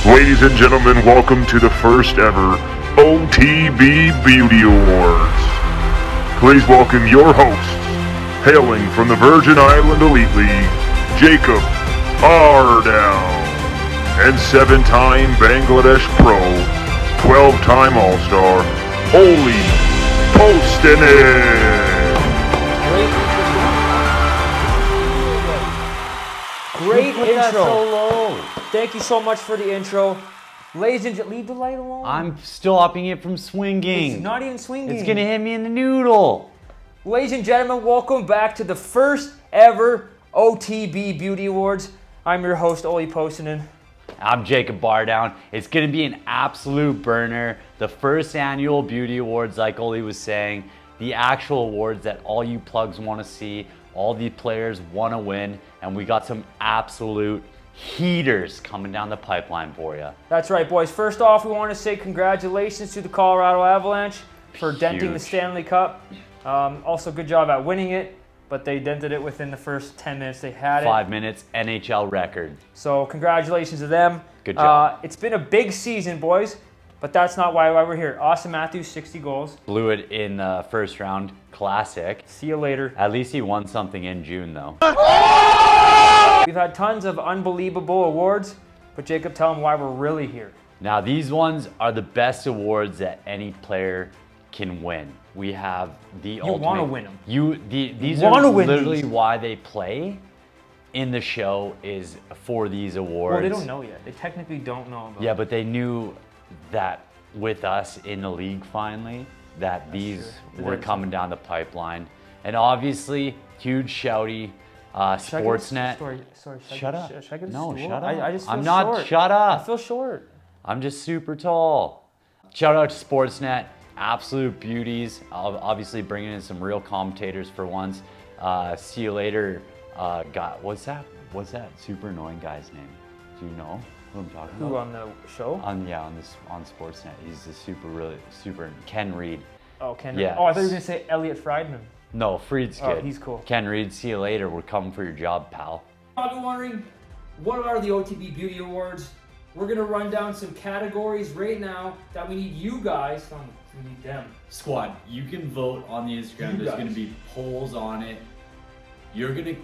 Ladies and gentlemen, welcome to the first ever OTB Beauty Awards. Please welcome your hosts, hailing from the Virgin Island Elite League, Jacob Ardown, and 7-time Bangladesh Pro, 12-time All-Star, Olly Postanin. Great intro. So low. Thank you so much for the intro. Ladies and gentlemen, leave the light alone. I'm stopping it from swinging. It's not even swinging. It's gonna hit me in the noodle. Ladies and gentlemen, welcome back to the first ever OTB Beauty Awards. I'm your host, Olly Postanin. I'm Jacob Ardown. It's gonna be an absolute burner. The first annual Beauty Awards, like Olly was saying, the actual awards that all you plugs want to see, all the players want to win, and we got some absolute heaters coming down the pipeline for you. That's right, boys. First off, we want to say congratulations to the Colorado Avalanche for denting the Huge. Stanley Cup. Also, good job at winning it, but they dented it within the first 10 minutes they had it. 5 minutes, NHL record. So congratulations to them. Good job. It's been a big season, boys, but that's not why we're here. Austin Matthews, 60 goals. Blew it in the first round, classic. See you later. At least he won something in June though. We've had tons of unbelievable awards, but Jacob, tell them why we're really here. Now these ones are the best awards that any player can win. We have the ultimate. wanna win 'em. These wanna are win literally these. why they play in the show is for these awards. Well, they don't know yet. They technically don't know about Yeah, but they knew that with us in the league finally, that these true. were They're coming down the pipeline. And obviously, huge shouty Sportsnet. Sorry. Shut up. Should I get a No, stool? shut up. I just feel I'm not. short. Shut up. I feel short. I'm just super tall. Shout out to Sportsnet, absolute beauties. Obviously bringing in some real commentators for once. See you later. What's that super annoying guy's name? Do you know who I'm talking Who about? on the show? On Sportsnet. He's a super Ken Reed. Oh, Ken. Yeah. Oh, I thought you were gonna say Elliot Friedman. No, Freed's Oh, good. he's cool. Ken Reed, see you later. We're coming for your job, pal. Probably wondering, what are the OTB Beauty Awards? We're gonna run down some categories right now that we need you guys. We need them. Squad, you can vote on the Instagram. There's going to be polls on it. You're going to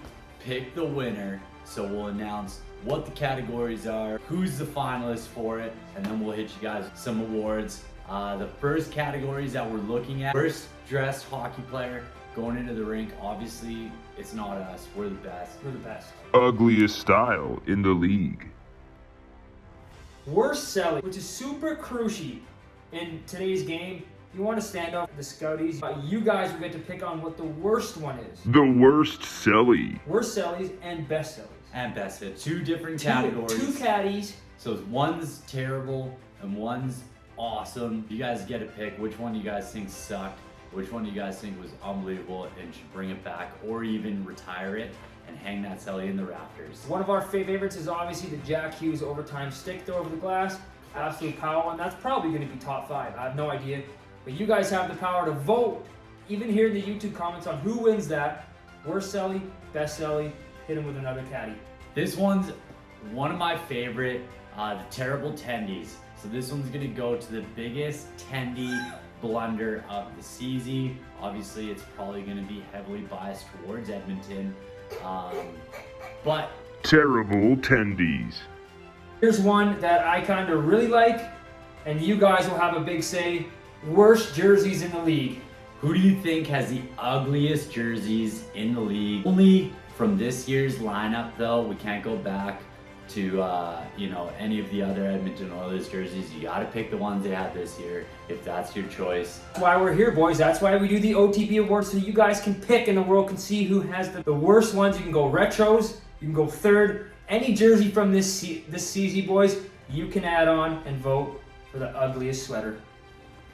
pick the winner. So we'll announce what the categories are, who's the finalist for it, and then we'll hit you guys with some awards. The first categories that we're looking at, worst dressed hockey player going into the rink. Obviously, it's not us. We're the best. We're the best. Ugliest style in the league. Worst selling, which is super crucial in today's game. You want to stand up for the scouties. You guys will get to pick on what the worst one is. The worst selly. Worst sellies and best sellies. And best fit. Two different categories. Two caddies. So one's terrible and one's awesome. You guys get to pick which one you guys think sucked, which one you guys think was unbelievable and should bring it back, or even retire it and hang that celly in the rafters. One of our favorites is obviously the Jack Hughes overtime stick throw over the glass. Absolute power, and that's probably going to be top 5. I have no idea. But you guys have the power to vote, even here in the YouTube comments, on who wins that. Worst celly, best celly, hit him with another caddy. This one's one of my favorite, the terrible tendies. So this one's gonna go to the biggest tendy blunder of the season. Obviously, it's probably gonna be heavily biased towards Edmonton, but Terrible tendies. Here's one that I kind of really like, and you guys will have a big say. Worst jerseys in the league. who do you think has the ugliest jerseys in the league? Only from this year's lineup, though. We can't go back to any of the other Edmonton Oilers jerseys. You got to pick the ones they had this year if that's your choice. That's why we're here, boys. That's why we do the OTB Awards, so you guys can pick and the world can see who has the worst ones. You can go retros, you can go third. Any jersey from this season, boys, you can add on and vote for the ugliest sweater.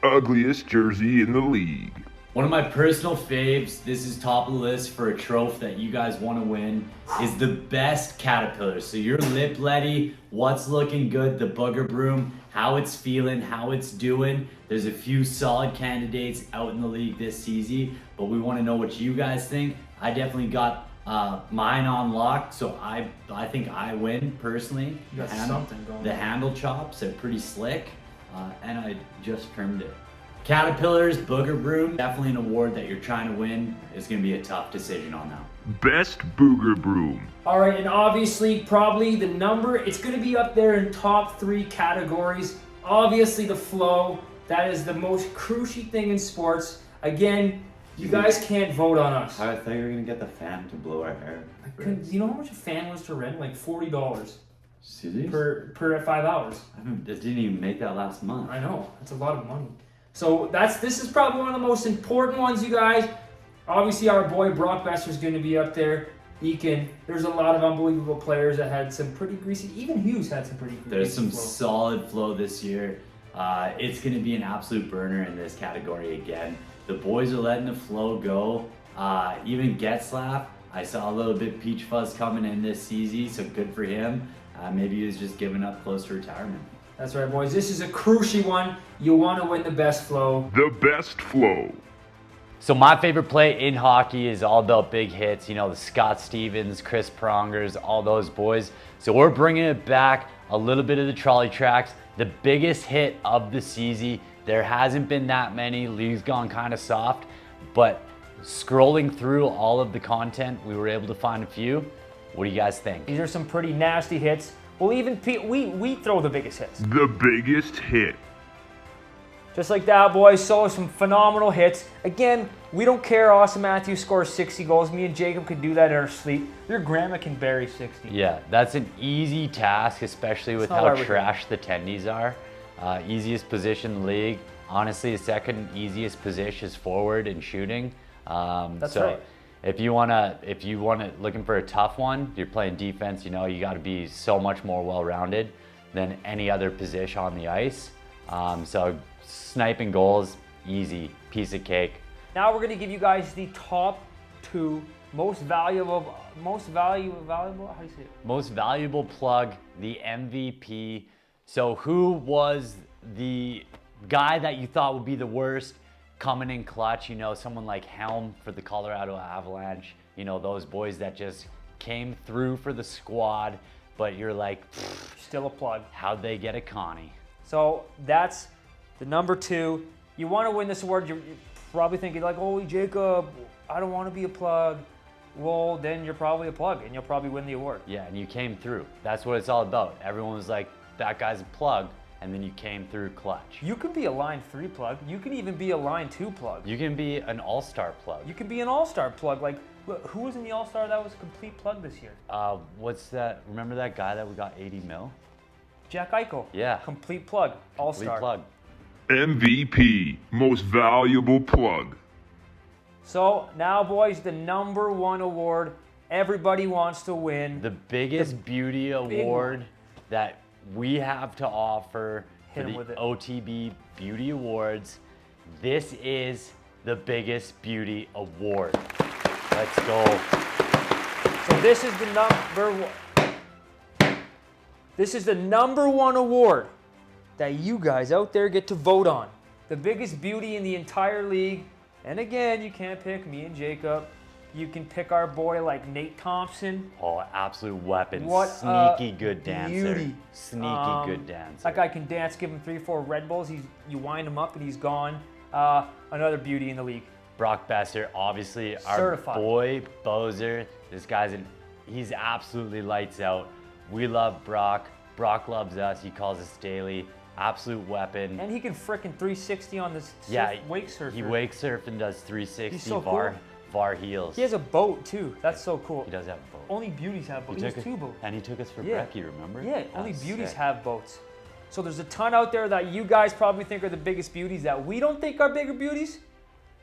Ugliest jersey in the league. One of my personal faves, this is top of the list for a trophy that you guys want to win, is the best Caterpillar. So your lip letty, what's looking good, the booger broom, how it's feeling, how it's doing. There's a few solid candidates out in the league this season, but we want to know what you guys think. I definitely got Mine on lock, so I think I win personally. You got something going The on. handle chops are pretty slick, and I just trimmed it. Caterpillars, Booger Broom, definitely an award that you're trying to win. It's going to be a tough decision on that. Best Booger Broom. All right, and obviously, probably the number, it's going to be up there in top 3 categories. Obviously, the flow, that is the most crucial thing in sports. Again, you guys can't vote on us. I thought you were going to get the fan to blow our hair. You know how much a fan was to rent? Like $40 Serious? per 5 hours. It didn't even make that last month. I know, that's a lot of money. So this is probably one of the most important ones, you guys. Obviously, our boy Brock Besser is going to be up there. Eakin. There's a lot of unbelievable players that had some pretty greasy. Even Hughes had some pretty greasy. There's some flow. solid flow this year. It's going to be an absolute burner in this category again. The boys are letting the flow go. Even Getzlaff, I saw a little bit peach fuzz coming in this season, so good for him. Maybe he was just giving up close to retirement. That's right, boys. This is a crucial one. You want to win the best flow. The best flow. So my favorite play in hockey is all about big hits. You know, the Scott Stevens, Chris Prongers, all those boys. So we're bringing it back, a little bit of the trolley tracks. The biggest hit of the season. There hasn't been that many. League's gone kind of soft. But scrolling through all of the content, we were able to find a few. What do you guys think? These are some pretty nasty hits. Well, even we throw the biggest hits. The biggest hit. Just like that, boys. So some phenomenal hits. Again, we don't care. Austin Matthews scores 60 goals. Me and Jacob could do that in our sleep. Your grandma can bury 60. Yeah, that's an easy task, especially with not how our trash the tendies are. Easiest position in the league. Honestly, the second easiest position is forward and shooting. That's so right. If you wanna looking for a tough one, you're playing defense. You know, you got to be so much more well-rounded than any other position on the ice. So sniping goals, easy, piece of cake. Now we're gonna give you guys the top 2 most valuable. How do you say it? Most valuable plug, the MVP. So who was the guy that you thought would be the worst coming in clutch? You know, someone like Helm for the Colorado Avalanche. You know, those boys that just came through for the squad, but you're like, Still a plug. how'd they get a Connie? So that's the number 2. You want to win this award, you're probably thinking like, oh, Jacob, I don't want to be a plug. Well, then you're probably a plug and you'll probably win the award. Yeah, and you came through. That's what it's all about. Everyone was like, that guy's a plug, and then you came through clutch. You can be a line 3 plug. You can even be a line 2 plug. You can be an all-star plug. You can be an all-star plug. Like, who was in the all-star that was a complete plug this year? What's that? Remember that guy that we got 80 mil? Jack Eichel. Yeah. Complete plug. Complete All-star. plug. MVP. Most valuable plug. So now, boys, the number 1 award everybody wants to win. The biggest beauty award that we have to offer for Hit 'em the with it. OTB Beauty Awards. This is the biggest beauty award. Let's go. So this is the number 1. This is the number 1 award that you guys out there get to vote on. The biggest beauty in the entire league. And again, you can't pick me and Jacob. You can pick our boy like Nate Thompson. Oh, absolute weapon. What Sneaky good dancer. beauty. Sneaky good dancer. That guy can dance. Give him 3-4 Red Bulls. You wind him up and he's gone. Another beauty in the league. Brock Besser, obviously our Certified. boy Bozer. This guy's he's absolutely lights out. We love Brock. Brock loves us. He calls us daily. Absolute weapon. And he can frickin' 360 on this wake surfer. He wake surf and does 360 He's so var heels. He has a boat too. That's so cool. He does have a boat. Only beauties have boats. He has 2 boats. And he took us for Yeah. brekkie, remember? Yeah, That only was beauties sick. have boats. So there's a ton out there that you guys probably think are the biggest beauties that we don't think are bigger beauties.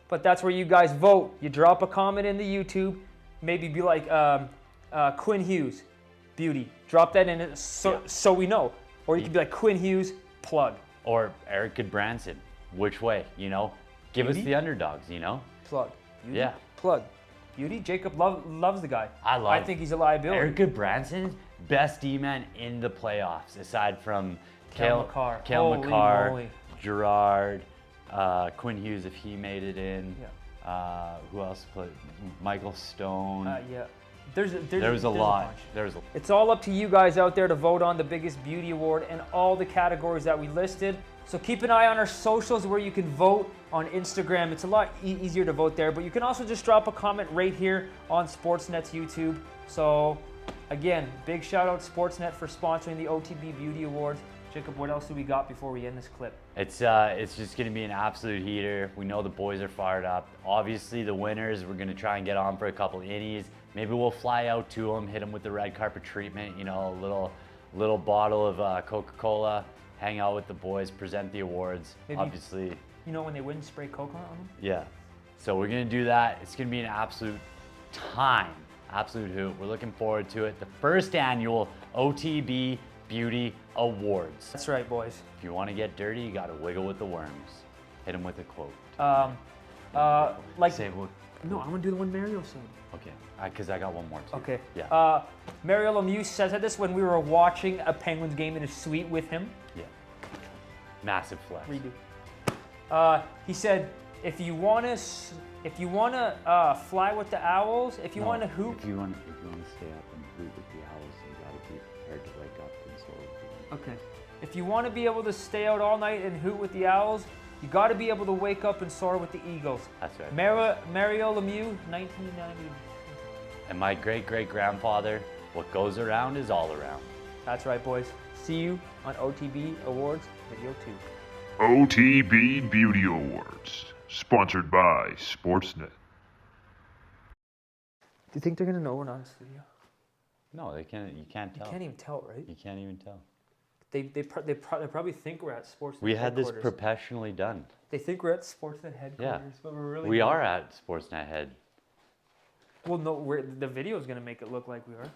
But that's where you guys vote. You drop a comment in the YouTube. Maybe be like Quinn Hughes, beauty. Drop that in it so we know. Or you could be like Quinn Hughes, plug. Or Eric Goodbranson. Which way, you know? Give us Beauty? the underdogs, you know? Plug. Beauty, Yeah. Plug. Beauty. Jacob loves the guy. I think he's a liability. Eric Goodbranson, best D-man in the playoffs, aside from Cale Makar. Cale Holy Makar, moly. Gerard, Quinn Hughes if he made it in. Yeah. Who else played? Michael Stone. Yeah. There was a lot. bunch. It's all up to you guys out there to vote on the biggest beauty award and all the categories that we listed. So keep an eye on our socials where you can vote on Instagram. It's a lot easier to vote there, but you can also just drop a comment right here on Sportsnet's YouTube. So again, big shout out Sportsnet for sponsoring the OTB Beauty Awards. Jacob, what else do we got before we end this clip? It's just going to be an absolute heater. We know the boys are fired up. Obviously, the winners, we're going to try and get on for a couple innies. Maybe we'll fly out to them, hit them with the red carpet treatment, you know, a little bottle of Coca-Cola, hang out with the boys, present the awards. Maybe, obviously. You know when they win, spray Coke on them? Yeah. So we're going to do that. It's going to be an absolute time, absolute hoot. We're looking forward to it. The first annual OTB Beauty Awards. That's right, boys. If you want to get dirty, you got to wiggle with the worms. Hit them with a quote. Like Say what? no, I'm gonna do the one Mario said. Okay, because I got one more too. Okay. Yeah. Mario Lemieux said this when we were watching a Penguins game in his suite with him. Yeah. Massive flex. Redo. He said, if you wanna fly with the owls, if you wanna hoop. If you want to stay up and hoop with the owls, you got to be prepared to wake up and so. Okay. If you want to be able to stay out all night and hoot with the owls, you got to be able to wake up and soar with the eagles. That's right. Mario Lemieux, 1990. And my great-great-grandfather, what goes around is all around. That's right, boys. See you on OTB Awards Video 2. OTB Beauty Awards, sponsored by Sportsnet. Do you think they're gonna know we're not in the studio? No, they can't. You can't tell. You can't even tell, right? You can't even tell. They probably think we're at Sportsnet. We had this headquarters. professionally done. They think we're at Sportsnet headquarters, Yeah. but we're really. We not. are at Sportsnet Head. Well, no, the video is gonna make it look like we are.